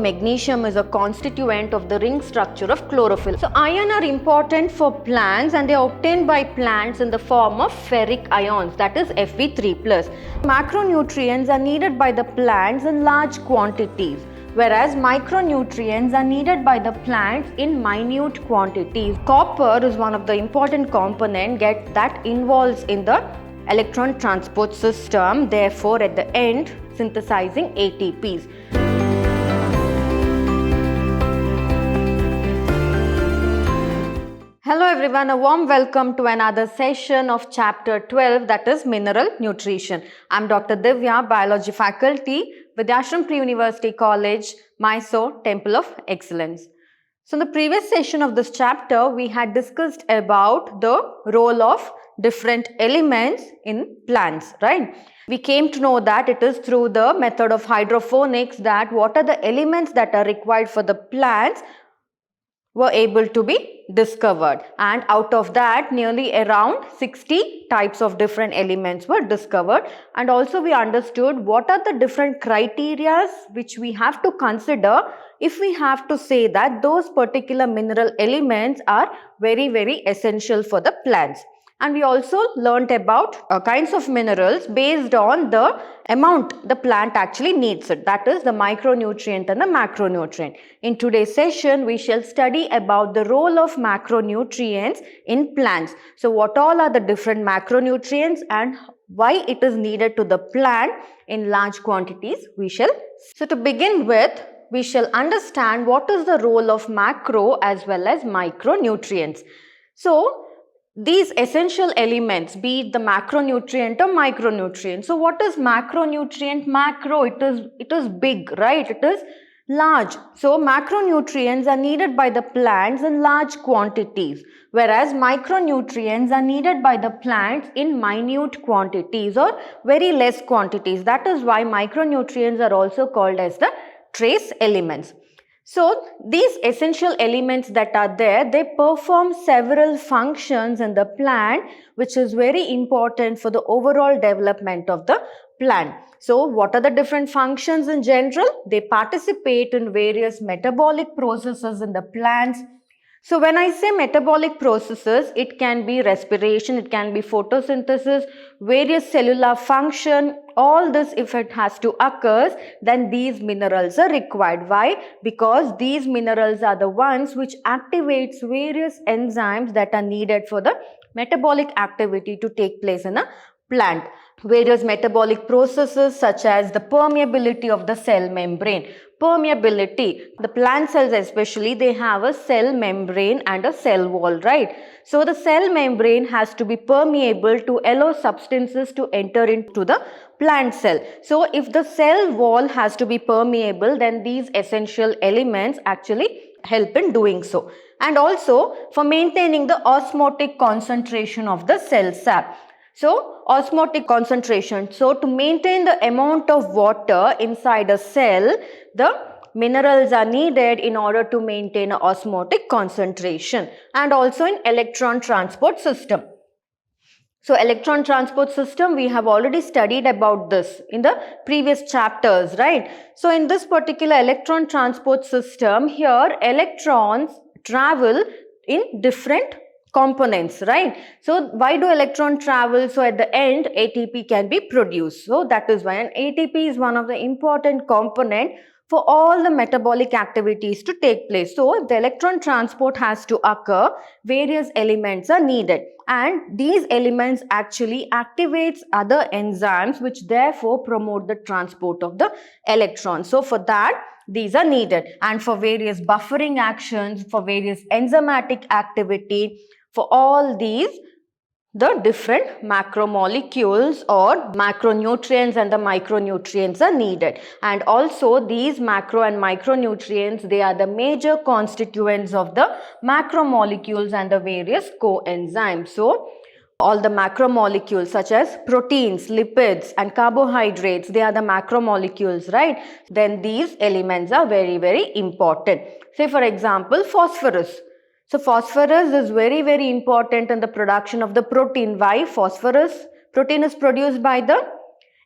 magnesium is a constituent of the ring structure of chlorophyll. So iron are important for plants and they are obtained by plants in the form of ferric ions, that is Fe3+. Macronutrients are needed by the plants in large quantities, whereas micronutrients are needed by the plants in minute quantities. Copper is one of the important components that involves in the electron transport system, therefore at the end synthesizing ATPs. Hello everyone, a warm welcome to another session of chapter 12, that is mineral nutrition. I'm Dr. Divya, biology faculty, Vidhyaashram Pre-University College, Mysore, Temple of Excellence. So in the previous session of this chapter, we had discussed about the role of different elements in plants, right? We came to know that it is through the method of hydroponics that what are the elements that are required for the plants were able to be discovered, and out of that nearly around 60 types of different elements were discovered, and also we understood what are the different criteria which we have to consider if we have to say that those particular mineral elements are very essential for the plants. And we also learnt about kinds of minerals based on the amount the plant actually needs it. That is the micronutrient and the macronutrient. In today's session, we shall study about the role of macronutrients in plants. So what all are the different macronutrients and why it is needed to the plant in large quantities we shall. So to begin with, we shall understand what is the role of macro as well as micronutrients. So these essential elements, be it the macronutrient or micronutrient. So what is macronutrient? Macro, it is big, right? It is large. So macronutrients are needed by the plants in large quantities, whereas micronutrients are needed by the plants in minute quantities or very less quantities. That is why micronutrients are also called as the trace elements. So these essential elements that are there, they perform several functions in the plant, which is very important for the overall development of the plant. So what are the different functions in general? They participate in various metabolic processes in the plants. So when I say metabolic processes, it can be respiration, it can be photosynthesis, various cellular function. All this, if it has to occur, then these minerals are required. Why? Because these minerals are the ones which activates various enzymes that are needed for the metabolic activity to take place in a plant. Various metabolic processes such as the permeability of the cell membrane. Permeability, the plant cells especially, they have a cell membrane and a cell wall, right? So the cell membrane has to be permeable to allow substances to enter into the plant cell. So if the cell wall has to be permeable, then these essential elements actually help in doing so. And also for maintaining the osmotic concentration of the cell sap. So osmotic concentration, so to maintain the amount of water inside a cell, the minerals are needed in order to maintain an osmotic concentration, and also in electron transport system. So electron transport system, we have already studied about this in the previous chapters, right? So in this particular electron transport system, here electrons travel in different components, right? So why do electron travel? So at the end ATP can be produced. So that is why, and ATP is one of the important component for all the metabolic activities to take place. So if the electron transport has to occur, various elements are needed, and these elements actually activates other enzymes which therefore promote the transport of the electrons. So for that, these are needed, and for various buffering actions, for various enzymatic activity, for all these, the different macromolecules or macronutrients and the micronutrients are needed. And also these macro and micronutrients, they are the major constituents of the macromolecules and the various coenzymes. So all the macromolecules such as proteins, lipids and carbohydrates, they are the macromolecules, right? Then these elements are very important. Say for example, phosphorus. So phosphorus is very important in the production of the protein. Why? Protein is produced by the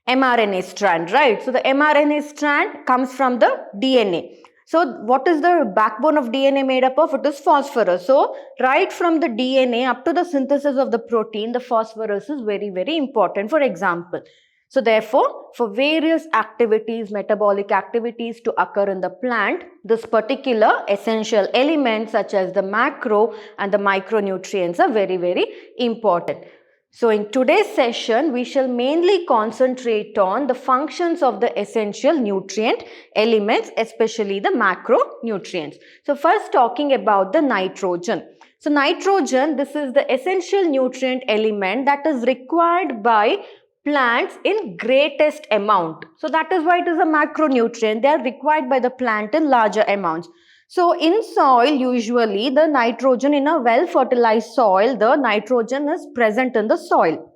mRNA strand, right? So the mRNA strand comes from the DNA. So what is the backbone of DNA made up of? It is phosphorus. So right from the DNA up to the synthesis of the protein, the phosphorus is very, very important. For example, so therefore, for various activities, metabolic activities to occur in the plant, this particular essential elements such as the macro and the micronutrients are very, very important. So in today's session, we shall mainly concentrate on the functions of the essential nutrient elements, especially the macronutrients. So first talking about the nitrogen. So nitrogen, this is the essential nutrient element that is required by plants in greatest amount. So that is why it is a macronutrient. They are required by the plant in larger amounts. So in soil, usually the nitrogen, in a well fertilized soil, the nitrogen is present in the soil.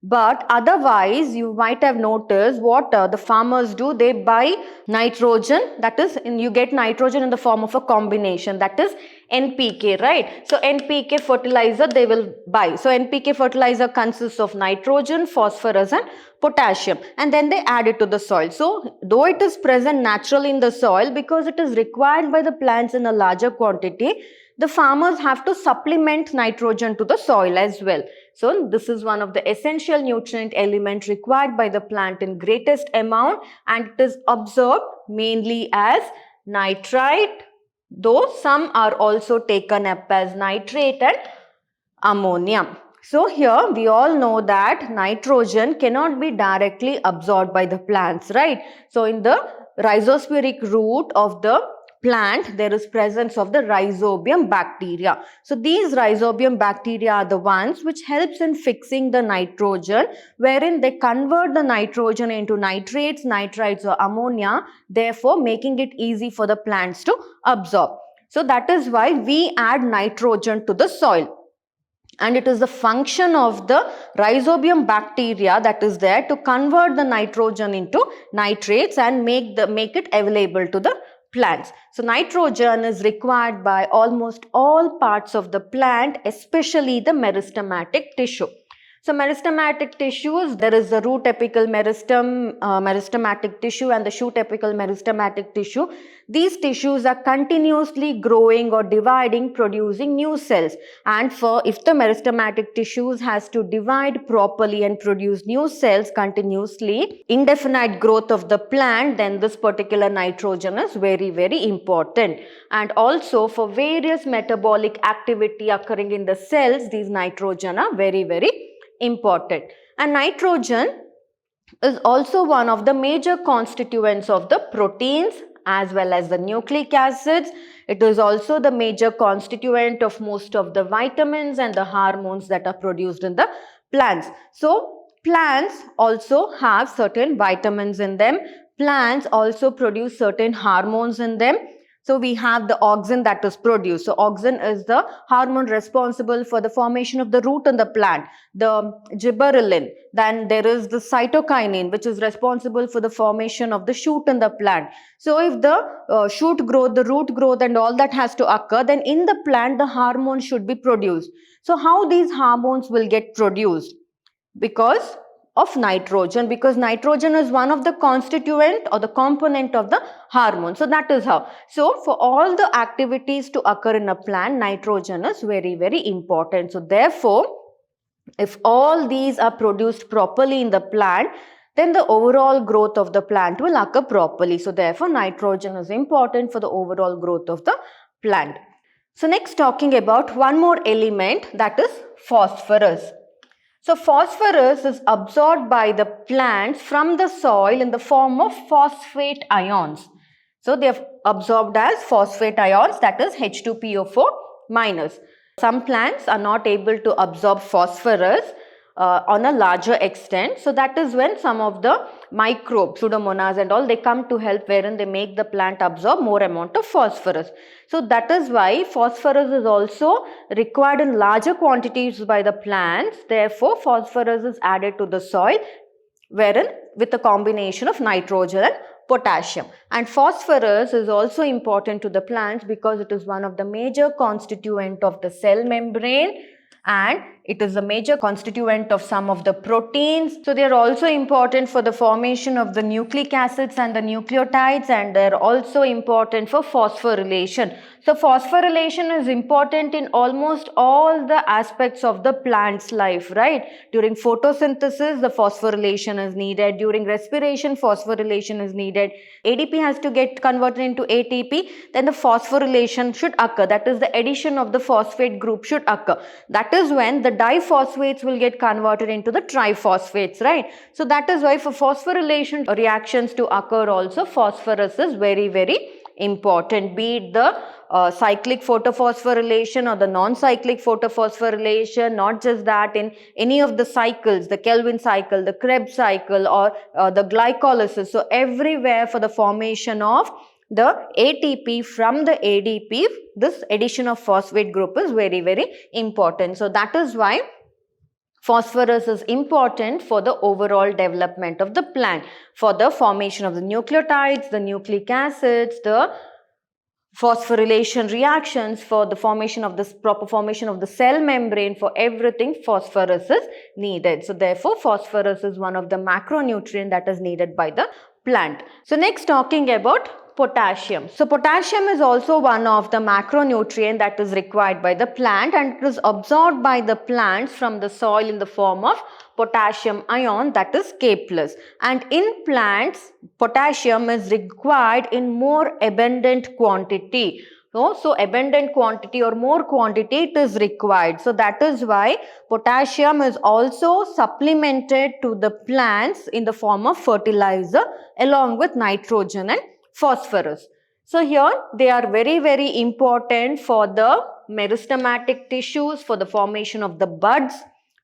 But otherwise, you might have noticed what the farmers do. They buy nitrogen, that is, you get nitrogen in the form of a combination, that is NPK, right? So NPK fertilizer they will buy. So NPK fertilizer consists of nitrogen, phosphorus and potassium, and then they add it to the soil. So though it is present naturally in the soil, because it is required by the plants in a larger quantity, the farmers have to supplement nitrogen to the soil as well. So this is one of the essential nutrient element required by the plant in greatest amount, and it is absorbed mainly as nitrite, though some are also taken up as nitrate and ammonium. So here we all know that nitrogen cannot be directly absorbed by the plants, right? So in the rhizospheric root of the plant, there is presence of the rhizobium bacteria. So these rhizobium bacteria are the ones which helps in fixing the nitrogen, wherein they convert the nitrogen into nitrates, nitrites or ammonia, therefore making it easy for the plants to absorb. So that is why we add nitrogen to the soil. And it is the function of the rhizobium bacteria that is there to convert the nitrogen into nitrates and make it available to the plants. So nitrogen is required by almost all parts of the plant, especially the meristematic tissue. So meristematic tissues, there is the root apical meristematic tissue and the shoot apical meristematic tissue. These tissues are continuously growing or dividing, producing new cells. And if the meristematic tissues has to divide properly and produce new cells continuously, indefinite growth of the plant, then this particular nitrogen is very, very important. And also for various metabolic activity occurring in the cells, these nitrogen are very, very important. And nitrogen is also one of the major constituents of the proteins as well as the nucleic acids. It is also the major constituent of most of the vitamins and the hormones that are produced in the plants. So plants also have certain vitamins in them. Plants also produce certain hormones in them. So we have the auxin that is produced. So auxin is the hormone responsible for the formation of the root in the plant. The gibberellin, then there is the cytokinin which is responsible for the formation of the shoot in the plant. So if the shoot growth, the root growth and all that has to occur, then in the plant the hormone should be produced. So how these hormones will get produced? Because of nitrogen, because nitrogen is one of the constituent or the component of the hormone. So that is how. So for all the activities to occur in a plant, nitrogen is very, very important. So therefore, if all these are produced properly in the plant, then the overall growth of the plant will occur properly. So therefore, nitrogen is important for the overall growth of the plant. So next, talking about one more element, that is phosphorus. So phosphorus is absorbed by the plants from the soil in the form of phosphate ions. So they are absorbed as phosphate ions, that is H2PO4 minus. Some plants are not able to absorb phosphorus on a larger extent. So that is when some of the microbes, pseudomonas and all, they come to help, wherein they make the plant absorb more amount of phosphorus. So that is why phosphorus is also required in larger quantities by the plants. Therefore, phosphorus is added to the soil, wherein with a combination of nitrogen and potassium. And phosphorus is also important to the plants because it is one of the major constituent of the cell membrane, and It is a major constituent of some of the proteins. So they are also important for the formation of the nucleic acids and the nucleotides, and they are also important for phosphorylation. So phosphorylation is important in almost all the aspects of the plant's life, right? During photosynthesis, the phosphorylation is needed. During respiration, phosphorylation is needed. ADP has to get converted into ATP, then the phosphorylation should occur. That is, the addition of the phosphate group should occur. That is when the diphosphates will get converted into the triphosphates, right? So that is why for phosphorylation reactions to occur also, phosphorus is very, very important, be it the cyclic photophosphorylation or the non-cyclic photophosphorylation. Not just that, in any of the cycles, the Kelvin cycle, the Krebs cycle, or the glycolysis. So everywhere for the formation of the ATP from the ADP, this addition of phosphate group is very, very important. So that is why phosphorus is important for the overall development of the plant, for the formation of the nucleotides, the nucleic acids, the phosphorylation reactions, for the formation of this proper formation of the cell membrane. For everything, phosphorus is needed. So therefore, phosphorus is one of the macronutrient that is needed by the plant. So next, talking about potassium. So potassium is also one of the macronutrient that is required by the plant, and it is absorbed by the plants from the soil in the form of potassium ion, that is K+. And in plants, potassium is required in more abundant quantity. So abundant quantity or more quantity it is required. So that is why potassium is also supplemented to the plants in the form of fertilizer along with nitrogen and phosphorus. So here they are very, very important for the meristematic tissues, for the formation of the buds,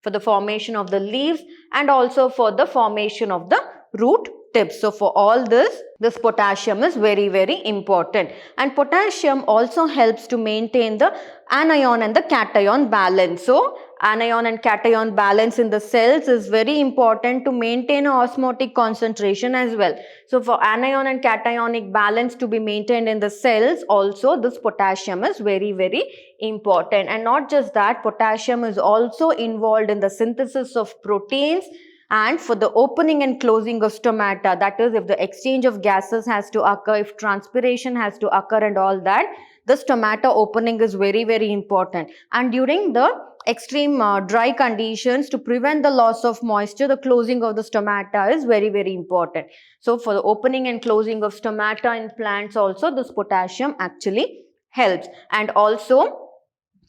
for the formation of the leaves, and also for the formation of the root tips. So for all this potassium is very, very important. And potassium also helps to maintain the anion and the cation balance. So anion and cation balance in the cells is very important to maintain osmotic concentration as well. So for anion and cationic balance to be maintained in the cells, also this potassium is very, very important. And not just that, potassium is also involved in the synthesis of proteins and for the opening and closing of stomata. That is, if the exchange of gases has to occur, if transpiration has to occur and all that, the stomata opening is very, very important. And during the extreme dry conditions, to prevent the loss of moisture, the closing of the stomata is very, very important. So for the opening and closing of stomata in plants also, this potassium actually helps. And also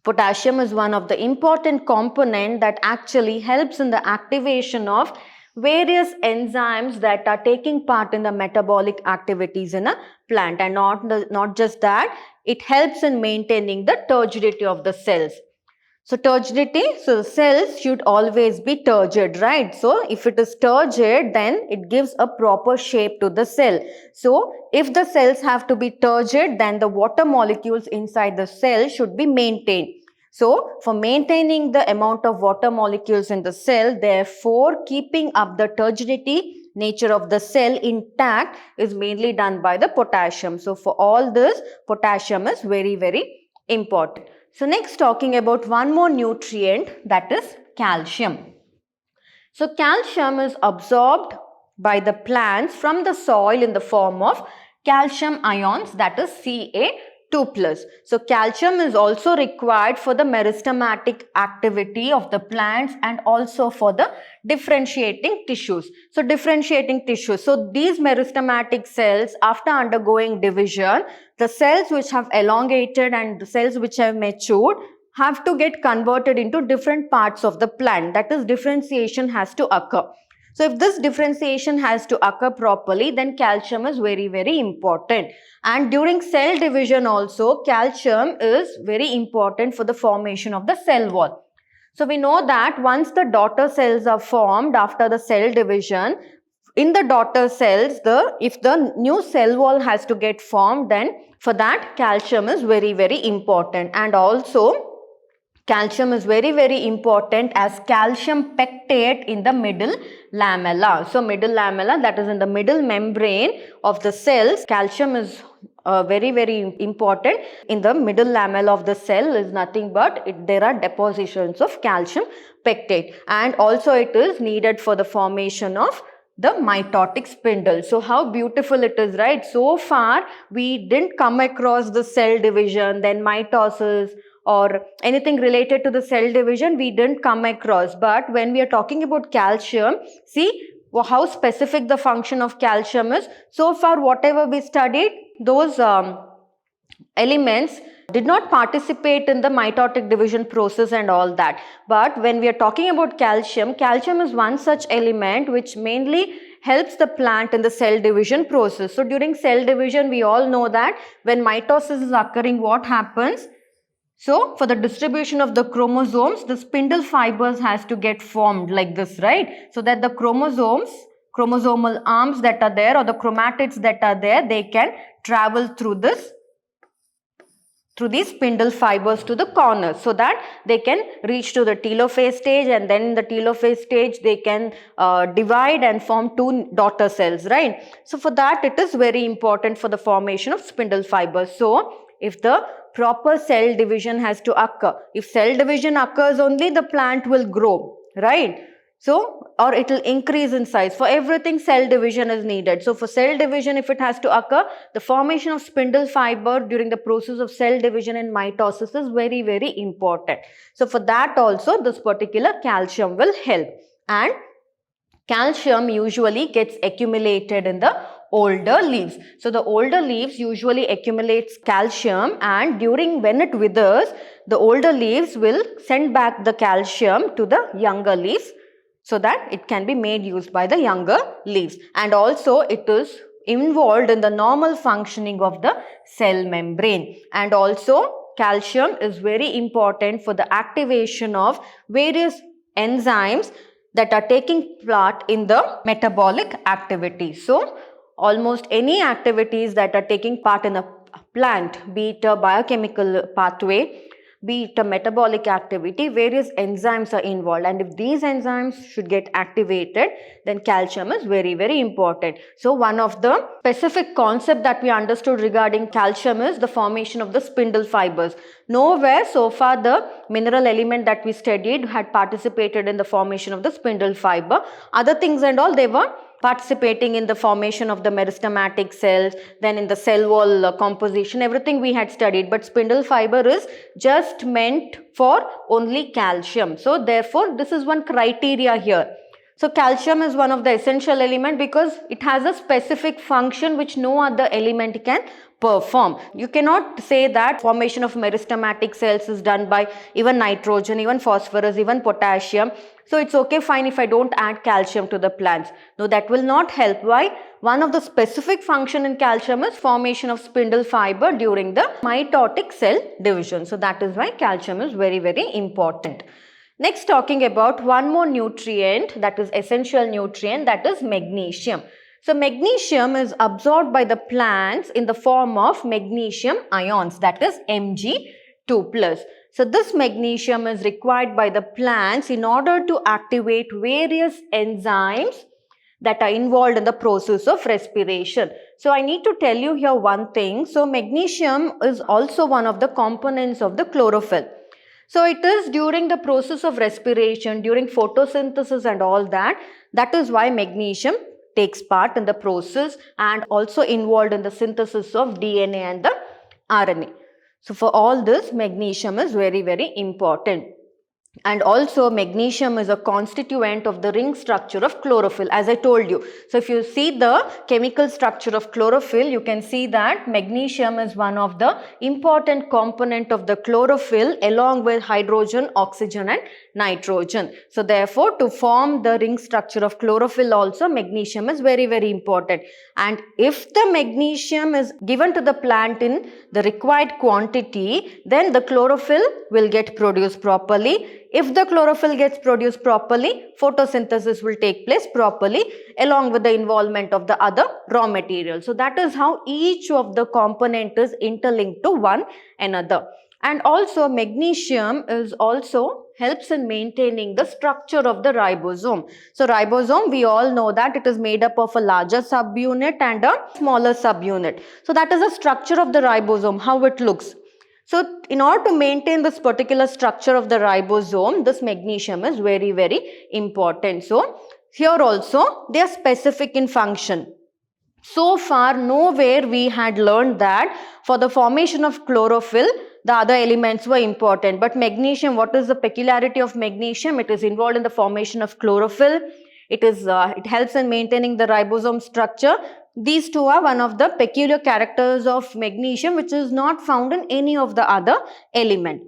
potassium is one of the important component that actually helps in the activation of various enzymes that are taking part in the metabolic activities in a plant. And not just that, it helps in maintaining the turgidity of the cells. So turgidity, so the cells should always be turgid, right? So if it is turgid, then it gives a proper shape to the cell. So if the cells have to be turgid, then the water molecules inside the cell should be maintained. So for maintaining the amount of water molecules in the cell, therefore keeping up the turgidity nature of the cell intact is mainly done by the potassium. So for all this, potassium is very, very important. So next, talking about one more nutrient, that is calcium. So calcium is absorbed by the plants from the soil in the form of calcium ions, that is Ca2+. So calcium is also required for the meristematic activity of the plants and also for the differentiating tissues. So differentiating tissues. So these meristematic cells, after undergoing division, the cells which have elongated and the cells which have matured have to get converted into different parts of the plant. That is, differentiation has to occur. So if this differentiation has to occur properly, then calcium is very, very important. And during cell division also, calcium is very important for the formation of the cell wall. So we know that once the daughter cells are formed after the cell division, in the daughter cells, if the new cell wall has to get formed, then for that calcium is very, very important. And also Calcium is very, very important as calcium pectate in the middle lamella. So middle lamella, that is in the middle membrane of the cells, calcium is very, very important. In the middle lamella of the cell is nothing but there are depositions of calcium pectate, and also it is needed for the formation of the mitotic spindle. So how beautiful it is, right? So far we didn't come across the cell division, then mitosis, or anything related to the cell division we didn't come across. But when we are talking about calcium, see how specific the function of calcium is. So far whatever we studied, those elements did not participate in the mitotic division process and all that. But when we are talking about calcium, calcium is one such element which mainly helps the plant in the cell division process. So during cell division, we all know that when mitosis is occurring, what happens? So for the distribution of the chromosomes, the spindle fibers has to get formed like this, right? So that the chromosomes, chromosomal arms that are there, or the chromatids that are there, they can travel through these spindle fibers to the corners, so that they can reach to the telophase stage, and then in the telophase stage they can divide and form two daughter cells, right? So for that it is very important for the formation of spindle fibers. So if the proper cell division has to occur, if cell division occurs only, the plant will grow, right? So, or it will increase in size. For everything cell division is needed. So for cell division, if it has to occur, the formation of spindle fiber during the process of cell division and mitosis is very, very important. So for that also this particular calcium will help. And calcium usually gets accumulated in the older leaves. So the older leaves usually accumulates calcium, and when it withers, the older leaves will send back the calcium to the younger leaves, so that it can be made use by the younger leaves. And also it is involved in the normal functioning of the cell membrane. And also calcium is very important for the activation of various enzymes that are taking part in the metabolic activity. So almost any activities that are taking part in a plant, be it a biochemical pathway, be it a metabolic activity, various enzymes are involved, and if these enzymes should get activated, then calcium is very, very important. So one of the specific concept that we understood regarding calcium is the formation of the spindle fibers. Nowhere so far the mineral element that we studied had participated in the formation of the spindle fiber. Other things and all, they were participating in the formation of the meristematic cells, then in the cell wall composition, everything we had studied. But spindle fiber is just meant for only calcium. So therefore this is one criteria here. So calcium is one of the essential element because it has a specific function which no other element can perform. You cannot say that formation of meristematic cells is done by even nitrogen, even phosphorus, even potassium. So it's okay, fine, if I don't add calcium to the plants. No, that will not help. Why? One of the specific function in calcium is formation of spindle fiber during the mitotic cell division. So that is why calcium is very, very important. Next, talking about one more nutrient, that is essential nutrient, that is magnesium. So magnesium is absorbed by the plants in the form of magnesium ions, that is Mg2+. So this magnesium is required by the plants in order to activate various enzymes that are involved in the process of respiration. So I need to tell you here one thing. So magnesium is also one of the components of the chlorophyll. So it is during the process of respiration, during photosynthesis and all that, that is why magnesium takes part in the process and also involved in the synthesis of DNA and the RNA. So for all this, magnesium is very, very important. And also magnesium is a constituent of the ring structure of chlorophyll, as I told you. So if you see the chemical structure of chlorophyll, you can see that magnesium is one of the important component of the chlorophyll along with hydrogen, oxygen and nitrogen. So therefore, to form the ring structure of chlorophyll also, magnesium is very, very important. And if the magnesium is given to the plant in the required quantity, then the chlorophyll will get produced properly. If the chlorophyll gets produced properly, photosynthesis will take place properly along with the involvement of the other raw material. So that is how each of the component is interlinked to one another. And also magnesium is also helps in maintaining the structure of the ribosome. So ribosome, we all know that it is made up of a larger subunit and a smaller subunit. So that is the structure of the ribosome, how it looks. So in order to maintain this particular structure of the ribosome, this magnesium is very, very important. So here also they are specific in function. So far, nowhere we had learned that for the formation of chlorophyll, the other elements were important. But magnesium, what is the peculiarity of magnesium? It is involved in the formation of chlorophyll. It helps in maintaining the ribosome structure. These two are one of the peculiar characters of magnesium, which is not found in any of the other element.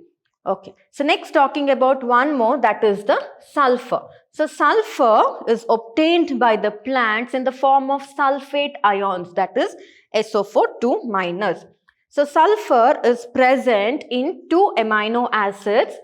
Okay, so next talking about one more, that is the sulfur. So sulfur is obtained by the plants in the form of sulfate ions, that is SO4 2-. So sulfur is present in 2 amino acids.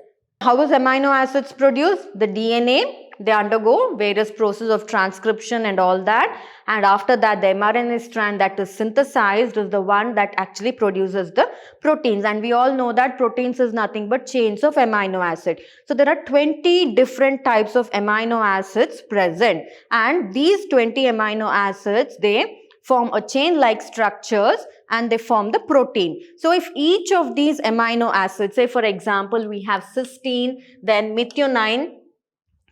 How is amino acids produced? The DNA, they undergo various processes of transcription and all that, and after that the mRNA strand that is synthesized is the one that actually produces the proteins, and we all know that proteins is nothing but chains of amino acid. So there are 20 different types of amino acids present, and these 20 amino acids, they form a chain like structures and they form the protein. So if each of these amino acids, say for example we have cysteine, then methionine,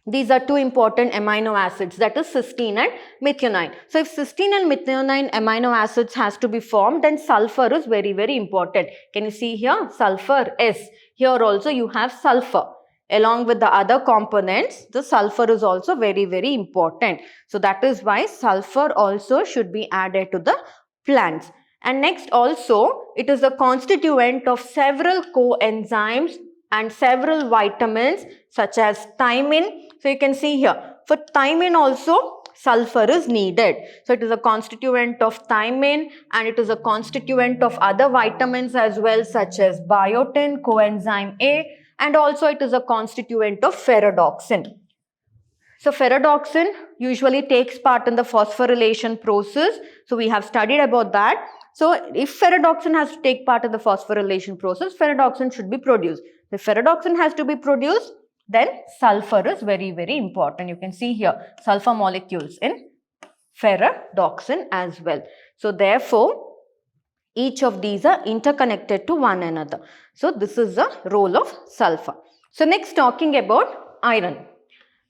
these are two important amino acids, that is cysteine and methionine. So if cysteine and methionine amino acids has to be formed, then sulfur is very, very important. Can you see here? Sulfur S. Here also you have sulfur. Along with the other components, the sulfur is also very, very important. So that is why sulfur also should be added to the plants. And next also, it is a constituent of several coenzymes and several vitamins such as thiamine. So you can see here, for thiamine also sulfur is needed. So it is a constituent of thiamine and it is a constituent of other vitamins as well, such as biotin, coenzyme A, and also it is a constituent of ferredoxin. So ferredoxin usually takes part in the phosphorylation process. So we have studied about that. So if ferredoxin has to take part in the phosphorylation process, ferredoxin should be produced. If ferredoxin has to be produced, then sulfur is very, very important. You can see here sulfur molecules in ferredoxin as well. So therefore, each of these are interconnected to one another. So this is the role of sulfur. So next talking about iron.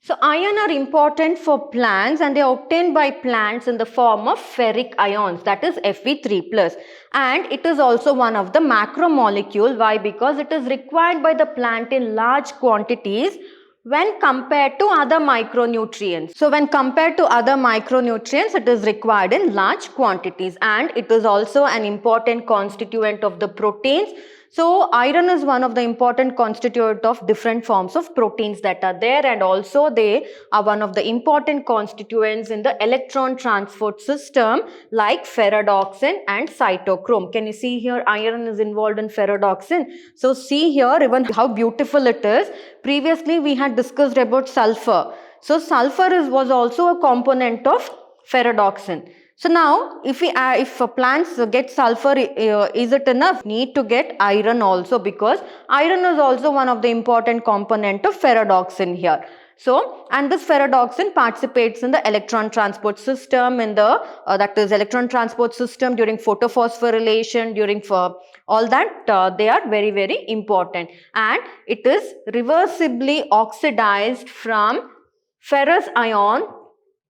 So iron are important for plants and they are obtained by plants in the form of ferric ions, that is Fe3+, and it is also one of the macromolecule. Why? Because it is required by the plant in large quantities when compared to other micronutrients. So when compared to other micronutrients, it is required in large quantities and it is also an important constituent of the proteins. So iron is one of the important constituent of different forms of proteins that are there, and also they are one of the important constituents in the electron transport system like ferredoxin and cytochrome. Can you see here iron is involved in ferredoxin? So see here even how beautiful it is. Previously we had discussed about sulfur. So sulfur was also a component of ferredoxin. So now if plants get sulfur, is it enough? Need to get iron also, because iron is also one of the important component of ferredoxin here. So, and this ferredoxin participates in the electron transport system, in the that is electron transport system during photophosphorylation, during all that they are very, very important, and it is reversibly oxidized from ferrous ion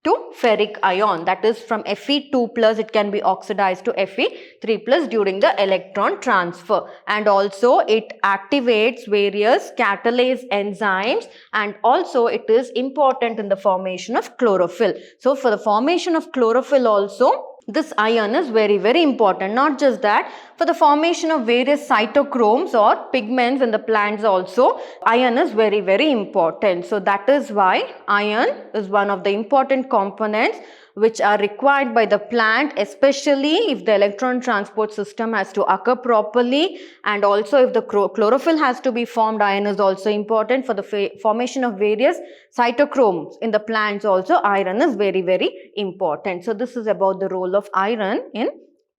to ferric ion, that is from Fe2+ it can be oxidized to Fe3+ during the electron transfer, and also it activates various catalase enzymes, and also it is important in the formation of chlorophyll. So for the formation of chlorophyll also this iron is very, very important. Not just that, for the formation of various cytochromes or pigments in the plants also, iron is very, very important. So that is why iron is one of the important components which are required by the plant, especially if the electron transport system has to occur properly, and also if the chlorophyll has to be formed, iron is also important. For the formation of various cytochromes in the plants also, iron is very, very important. So this is about the role of iron in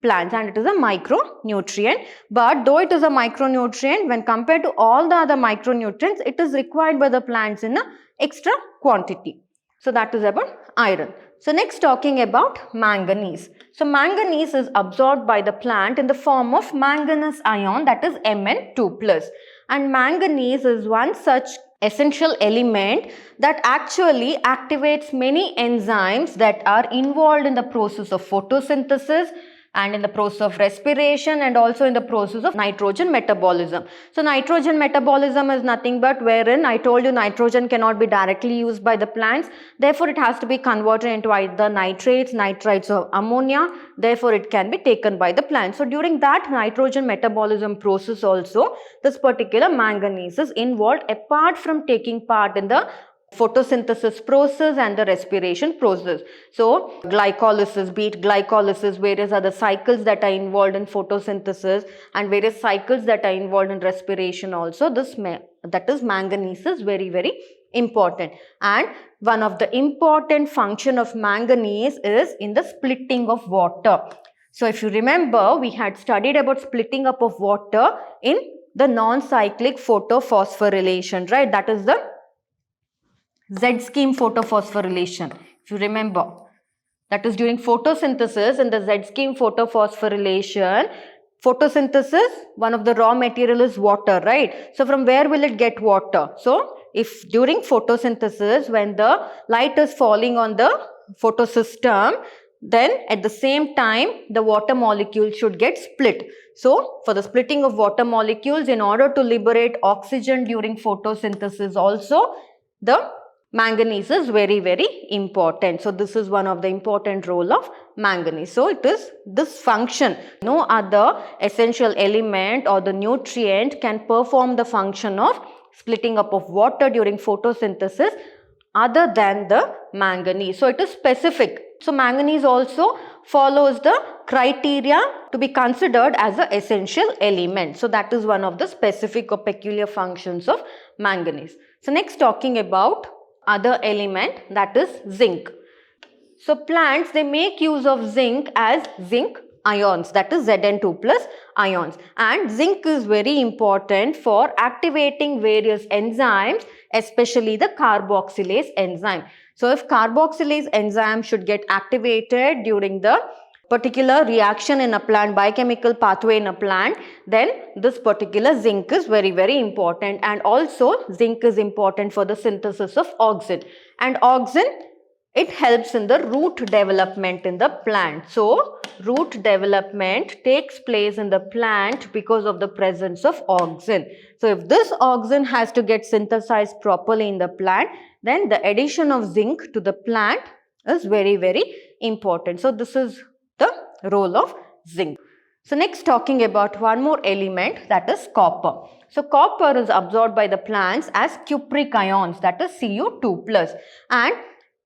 plants, and it is a micronutrient. But though it is a micronutrient, when compared to all the other micronutrients, it is required by the plants in an extra quantity. So that is about iron. So next, talking about manganese. So manganese is absorbed by the plant in the form of manganese ion, that is Mn2+. And manganese is one such essential element that actually activates many enzymes that are involved in the process of photosynthesis and in the process of respiration and also in the process of nitrogen metabolism. So nitrogen metabolism is nothing but wherein I told you nitrogen cannot be directly used by the plants, therefore it has to be converted into either nitrates, nitrites or ammonia, therefore it can be taken by the plant. So during that nitrogen metabolism process also, this particular manganese is involved apart from taking part in the photosynthesis process and the respiration process. So glycolysis, be it glycolysis, various other cycles that are involved in photosynthesis and various cycles that are involved in respiration also, that is manganese is very, very important. And one of the important function of manganese is in the splitting of water. So if you remember, we had studied about splitting up of water in the non-cyclic photophosphorylation, right? That is the Z-scheme photophosphorylation, if you remember. That is during photosynthesis in the Z-scheme photophosphorylation. Photosynthesis, one of the raw material is water, right? So from where will it get water? So if during photosynthesis, when the light is falling on the photosystem, then at the same time the water molecules should get split. So for the splitting of water molecules, in order to liberate oxygen during photosynthesis also, the manganese is very, very important. So this is one of the important role of manganese. So it is this function. No other essential element or the nutrient can perform the function of splitting up of water during photosynthesis other than the manganese. So it is specific. So manganese also follows the criteria to be considered as an essential element. So that is one of the specific or peculiar functions of manganese. So next, talking about other element, that is zinc. So plants, they make use of zinc as zinc ions, that is Zn2+ ions, and zinc is very important for activating various enzymes, especially the carboxylase enzyme. So if carboxylase enzyme should get activated during the particular reaction in a plant, biochemical pathway in a plant, then this particular zinc is very, very important. And also zinc is important for the synthesis of auxin, and auxin, it helps in the root development in the plant. So root development takes place in the plant because of the presence of auxin. So if this auxin has to get synthesized properly in the plant, then the addition of zinc to the plant is very, very important. So this is the role of zinc. So next, talking about one more element, that is copper. So copper is absorbed by the plants as cupric ions, that is Cu2+, and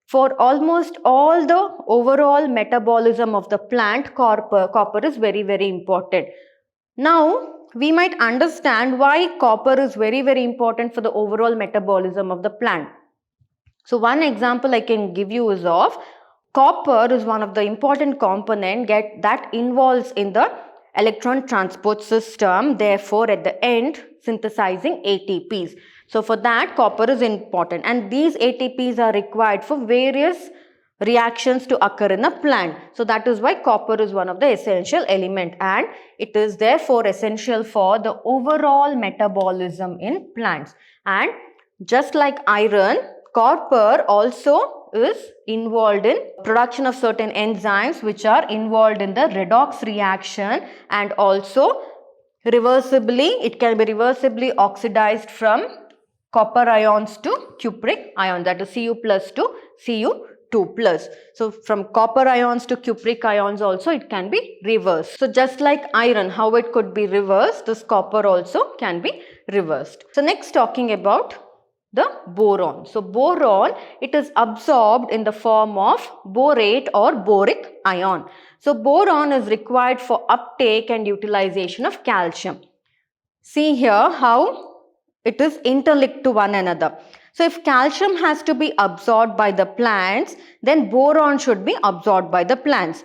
for almost all the overall metabolism of the plant, copper is very, very important. Now we might understand why copper is very, very important for the overall metabolism of the plant. So one example I can give you is of copper is one of the important component that involves in the electron transport system, therefore at the end synthesizing ATPs. So for that, copper is important, and these ATPs are required for various reactions to occur in a plant. So that is why copper is one of the essential element, and it is therefore essential for the overall metabolism in plants. And just like iron, copper also is involved in production of certain enzymes which are involved in the redox reaction, and also it can be reversibly oxidized from copper ions to cupric ions, that is Cu+ to Cu2+. So from copper ions to cupric ions also it can be reversed. So just like iron, how it could be reversed, this copper also can be reversed. So next, talking about the boron. So boron, it is absorbed in the form of borate or boric ion. So boron is required for uptake and utilization of calcium. See here how it is interlinked to one another. So if calcium has to be absorbed by the plants, then boron should be absorbed by the plants.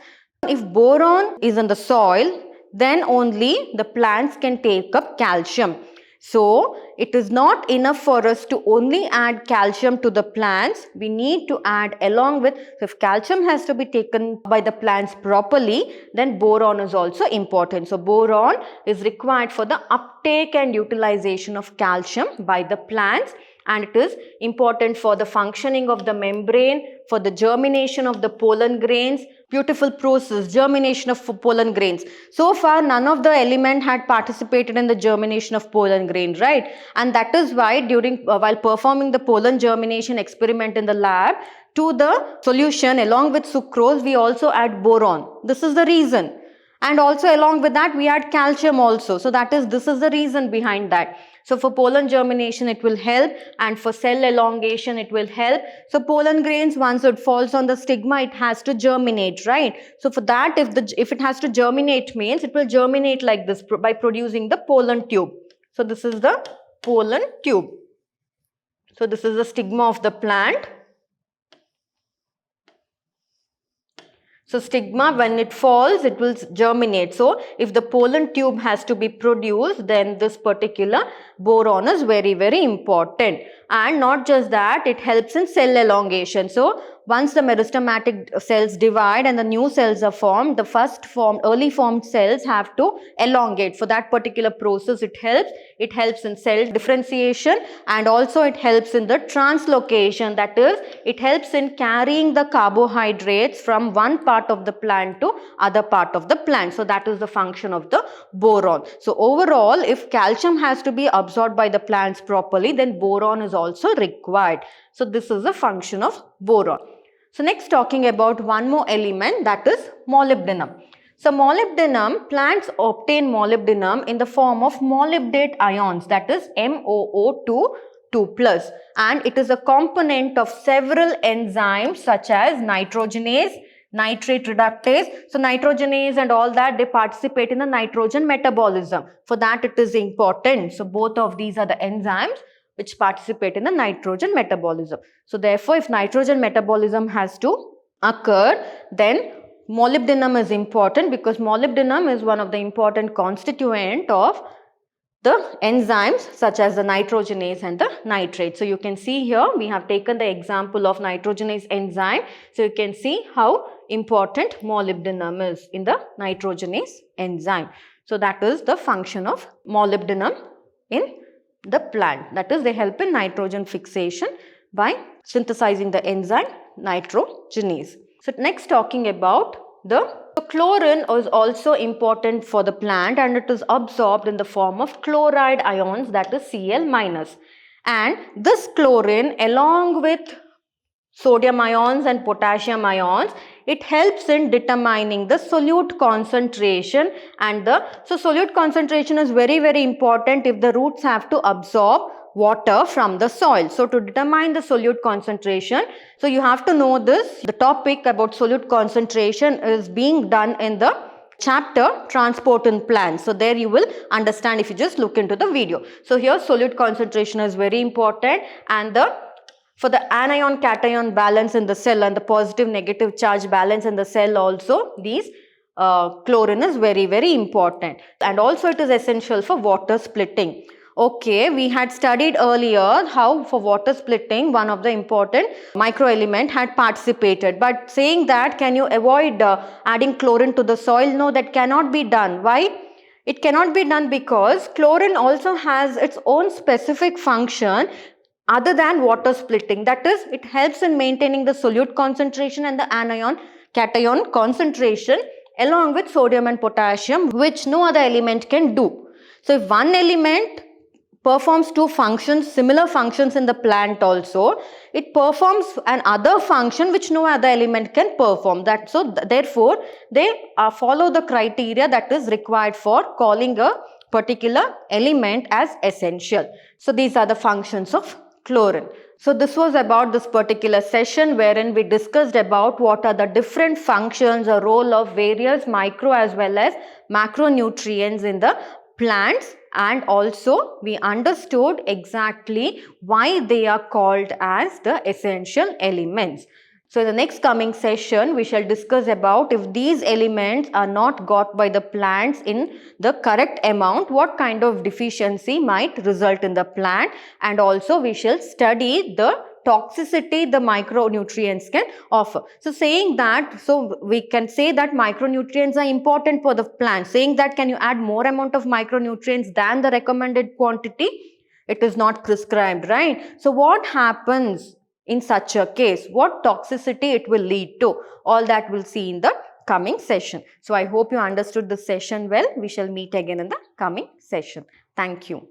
If boron is in the soil, then only the plants can take up calcium. So, it is not enough for us to only add calcium to the plants. We need to add along with, so if calcium has to be taken by the plants properly, then boron is also important. So, boron is required for the uptake and utilization of calcium by the plants, and it is important for the functioning of the membrane, for the germination of the pollen grains. Beautiful process, germination of pollen grains. So far, none of the element had participated in the germination of pollen grain, right? And that is why while performing the pollen germination experiment in the lab, to the solution along with sucrose, we also add boron. This is the reason. And also along with that, we add calcium also. So this is the reason behind that. So for pollen germination, it will help, and for cell elongation, it will help. So pollen grains, once it falls on the stigma, it has to germinate, right? So for that, if it has to germinate, means it will germinate like this by producing the pollen tube. So this is the pollen tube. So this is the stigma of the plant. So stigma, when it falls, it will germinate. So if the pollen tube has to be produced, then this particular boron is very, very important. And not just that, it helps in cell elongation. So once the meristematic cells divide and the new cells are formed, the early formed cells have to elongate. For that particular process, it helps in cell differentiation, and also it helps in the translocation. That is, it helps in carrying the carbohydrates from one part of the plant to other part of the plant. So that is the function of the boron. So overall, if calcium has to be absorbed by the plants properly, then boron is also required. So this is the function of boron. So next, talking about one more element, that is molybdenum. So molybdenum, plants obtain molybdenum in the form of molybdate ions, that is MOO2 2+, and it is a component of several enzymes such as nitrogenase, nitrate reductase. So nitrogenase and all that, they participate in the nitrogen metabolism. For that, it is important. So both of these are the enzymes which participate in the nitrogen metabolism. So therefore, if nitrogen metabolism has to occur, then molybdenum is important, because molybdenum is one of the important constituent of the enzymes such as the nitrogenase and the nitrate. So you can see here, we have taken the example of nitrogenase enzyme. So you can see how important molybdenum is in the nitrogenase enzyme. So that is the function of molybdenum in the plant. That is, they help in nitrogen fixation by synthesizing the enzyme nitrogenase. So next, talking about the chlorine is also important for the plant, and it is absorbed in the form of chloride ions, that is Cl-. And this chlorine, along with sodium ions and potassium ions, it helps in determining the solute concentration. And so solute concentration is very, very important if the roots have to absorb water from the soil. So to determine the solute concentration, so you have to know this. The topic about solute concentration is being done in the chapter transport in plants. So there you will understand if you just look into the video. So here solute concentration is very important, and for the anion cation balance in the cell and the positive negative charge balance in the cell also, these chlorine is very, very important. And also it is essential for water splitting. Okay, we had studied earlier how for water splitting one of the important microelement had participated, but saying that can you avoid adding chlorine to the soil? No, that cannot be done. Why? It cannot be done because chlorine also has its own specific function other than water splitting. That is, it helps in maintaining the solute concentration and the anion cation concentration along with sodium and potassium, which no other element can do. So if one element performs two functions, similar functions in the plant also, it performs another function which no other element can perform. Therefore, they follow the criteria that is required for calling a particular element as essential. So these are the functions of chlorine. So this was about this particular session wherein we discussed about what are the different functions or role of various micro as well as macronutrients in the plants, and also we understood exactly why they are called as the essential elements. So in the next coming session, we shall discuss about if these elements are not got by the plants in the correct amount, what kind of deficiency might result in the plant, and also we shall study the toxicity the micronutrients can offer. So saying that, so we can say that micronutrients are important for the plant. Saying that, can you add more amount of micronutrients than the recommended quantity? It is not prescribed, right? So what happens in such a case? What toxicity it will lead to? All that we'll see in the coming session. So I hope you understood the session well. We shall meet again in the coming session. Thank you.